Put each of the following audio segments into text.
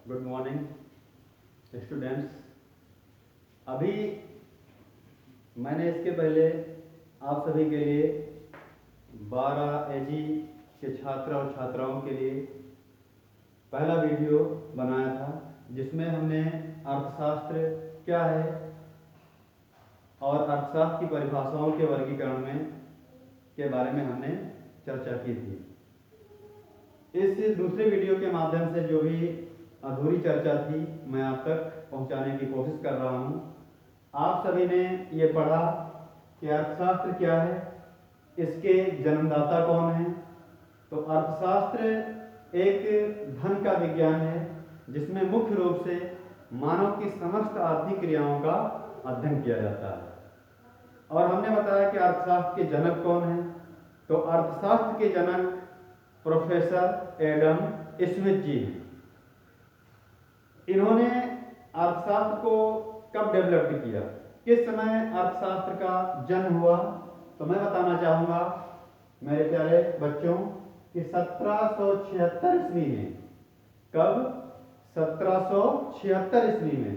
Good morning students. अभी मैंने इसके पहले आप सभी के लिए 12 एजी के छात्र और छात्राओं के लिए पहला वीडियो बनाया था, जिसमें हमने अर्थशास्त्र क्या है और अर्थशास्त्र की परिभाषाओं के वर्गीकरण में के बारे में हमने चर्चा की थी। इस दूसरे वीडियो के माध्यम से जो भी अधूरी चर्चा थी मैं आप तक पहुंचाने की कोशिश कर रहा हूं। आप सभी ने ये पढ़ा कि अर्थशास्त्र क्या है, इसके जन्मदाता कौन है। तो अर्थशास्त्र एक धन का विज्ञान है जिसमें मुख्य रूप से मानव की समस्त आर्थिक क्रियाओं का अध्ययन किया जाता है। और हमने बताया कि अर्थशास्त्र के जनक कौन हैं। तो अर्थशास्त्र के जनक प्रोफेसर एडम स्मिथ जी हैं। इन्होंने अर्थशास्त्र को कब डेवलप किया, किस समय अर्थशास्त्र का जन्म हुआ, तो मैं बताना चाहूँगा मेरे प्यारे बच्चों कि 1776 ईस्वी में। कब? 1776 ईस्वी में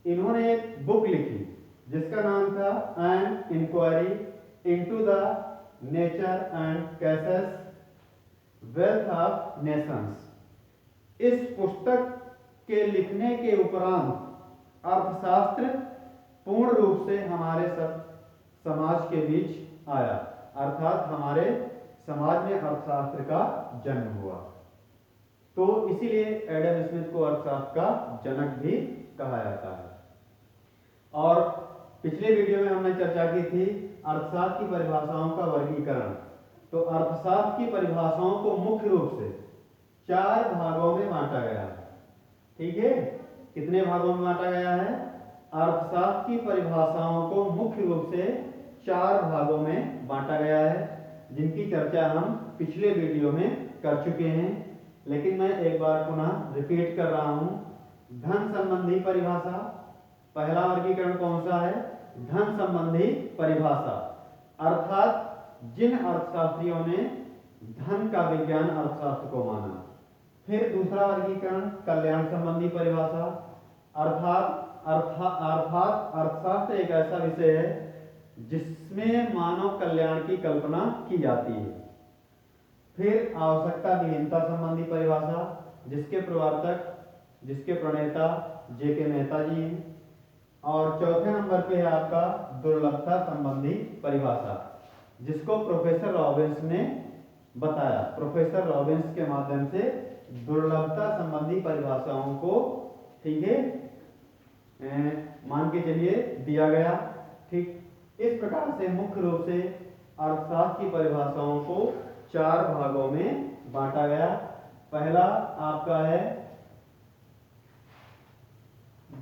इन्होंने एक बुक लिखी जिसका नाम था an inquiry into the nature and causes wealth of nations. इस पुस्तक के लिखने के उपरांत अर्थशास्त्र पूर्ण रूप से हमारे समाज के बीच आया, अर्थात हमारे समाज में अर्थशास्त्र का जन्म हुआ। तो इसीलिए एडम स्मिथ को अर्थशास्त्र का जनक भी कहा जाता है। और पिछले वीडियो में हमने चर्चा की थी अर्थशास्त्र की परिभाषाओं का वर्गीकरण। तो अर्थशास्त्र की परिभाषाओं को मुख्य रूप से 4 भागों में बांटा गया है। ठीक है, कितने भागों में बांटा गया है? अर्थशास्त्र की परिभाषाओं को मुख्य रूप से 4 भागों में बांटा गया है, जिनकी चर्चा हम पिछले वीडियो में कर चुके हैं। लेकिन मैं एक बार पुनः रिपीट कर रहा हूं। धन संबंधी परिभाषा, पहला वर्गीकरण कौन सा है? धन संबंधी परिभाषा, अर्थात जिन अर्थशास्त्रियों ने धन का विज्ञान अर्थशास्त्र को माना। फिर दूसरा वर्गीकरण कल्याण संबंधी परिभाषा, अर्थात अर्थशास्त्र एक ऐसा विषय है जिसमें मानव कल्याण की कल्पना की जाती है। फिर आवश्यकता विहीनता संबंधी परिभाषा, जिसके प्रवर्तक, जिसके प्रणेता जे.के. मेहता जी हैं। और चौथे नंबर पे है आपका दुर्लभता संबंधी परिभाषा, जिसको प्रोफेसर रॉबिन्स ने बताया। प्रोफेसर रॉबिन्स के माध्यम से दुर्लभता संबंधी परिभाषाओं को, ठीक है, मान के चलिए दिया गया। ठीक, इस प्रकार से मुख्य रूप से अर्थशास्त्र की परिभाषाओं को 4 भागों में बांटा गया। पहला आपका है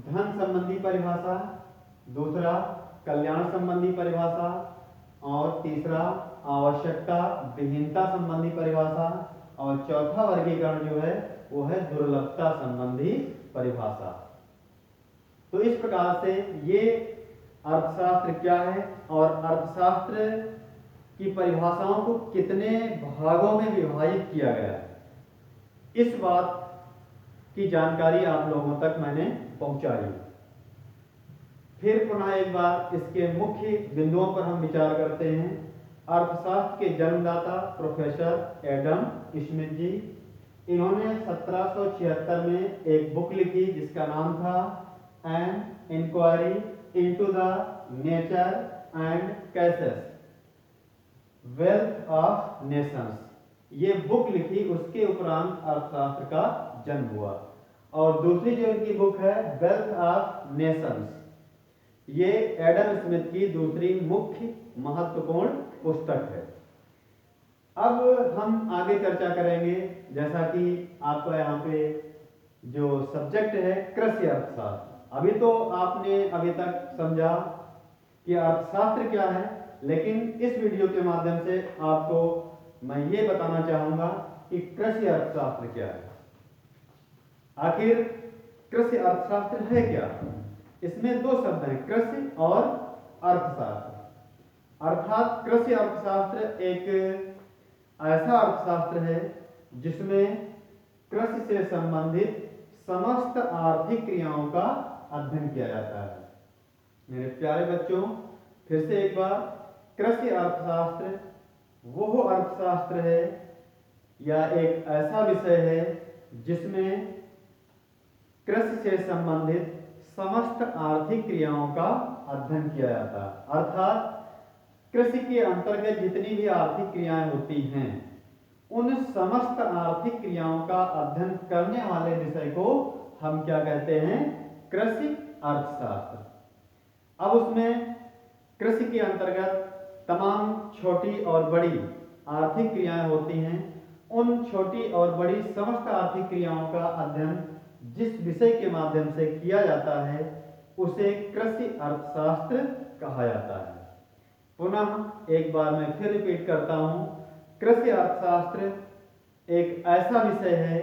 धन संबंधी परिभाषा, दूसरा कल्याण संबंधी परिभाषा, और तीसरा आवश्यकता विहीनता संबंधी परिभाषा, और चौथा वर्गीकरण जो है वो है दुर्लभता संबंधी परिभाषा। तो इस प्रकार से ये अर्थशास्त्र क्या है और अर्थशास्त्र की परिभाषाओं को कितने भागों में विभाजित किया गया है, इस बात की जानकारी आप लोगों तक मैंने पहुंचाई। फिर पुनः एक बार इसके मुख्य बिंदुओं पर हम विचार करते हैं। अर्थशास्त्र के जन्मदाता प्रोफेसर एडम स्मिथ जी, इन्होंने 1776 में एक बुक लिखी जिसका नाम था an inquiry into the nature and causes wealth of nations. ये बुक लिखी, उसके उपरांत अर्थशास्त्र का जन्म हुआ। और दूसरी जो इनकी बुक है वेल्थ ऑफ नेशंस, ये एडम स्मिथ की दूसरी मुख्य महत्वपूर्ण पुस्तक है। अब हम आगे चर्चा करेंगे, जैसा कि आपका यहाँ पे जो सब्जेक्ट है कृषि अर्थशास्त्र। अभी तो आपने अभी तक समझा कि अर्थशास्त्र क्या है, लेकिन इस वीडियो के माध्यम से आपको मैं ये बताना चाहूंगा कि कृषि अर्थशास्त्र क्या है। आखिर कृषि अर्थशास्त्र है क्या? इसमें 2 शब्द हैं, कृषि और अर्थशास्त्र। अर्थात कृषि अर्थशास्त्र एक ऐसा अर्थशास्त्र है जिसमें कृषि से संबंधित समस्त आर्थिक क्रियाओं का अध्ययन किया जाता है। मेरे प्यारे बच्चों, फिर से एक बार, कृषि अर्थशास्त्र वो अर्थशास्त्र है या एक ऐसा विषय है जिसमें कृषि से संबंधित समस्त आर्थिक क्रियाओं का अध्ययन किया जाता है। अर्थात कृषि के अंतर्गत जितनी भी आर्थिक क्रियाएं होती हैं, उन समस्त आर्थिक क्रियाओं का अध्ययन करने वाले विषय को हम क्या कहते हैं? कृषि अर्थशास्त्र। अब उसमें कृषि के अंतर्गत तमाम छोटी और बड़ी आर्थिक क्रियाएं होती हैं। उन छोटी और बड़ी समस्त आर्थिक क्रियाओं का अध्ययन जिस विषय के माध्यम से किया जाता है उसे कृषि अर्थशास्त्र कहा जाता है। पुनः एक बार मैं फिर रिपीट करता हूं, कृषि अर्थशास्त्र एक ऐसा विषय है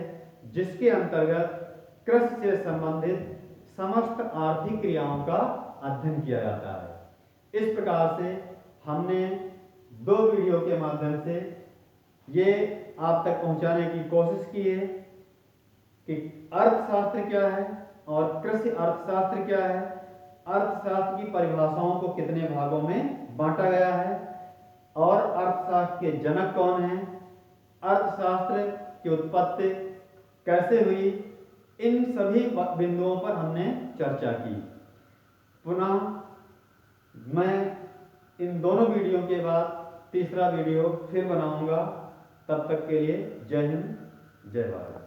जिसके अंतर्गत कृषि से संबंधित समस्त आर्थिक क्रियाओं का अध्ययन किया जाता है। इस प्रकार से हमने 2 वीडियो के माध्यम से ये आप तक पहुंचाने की कोशिश की है कि अर्थशास्त्र क्या है और कृषि अर्थशास्त्र क्या है, अर्थशास्त्र की परिभाषाओं को कितने भागों में बांटा गया है और अर्थशास्त्र के जनक कौन हैं, अर्थशास्त्र की उत्पत्ति कैसे हुई, इन सभी बिंदुओं पर हमने चर्चा की। पुनः मैं इन दोनों वीडियो के बाद तीसरा वीडियो फिर बनाऊंगा। तब तक के लिए जय हिंद, जय भारत।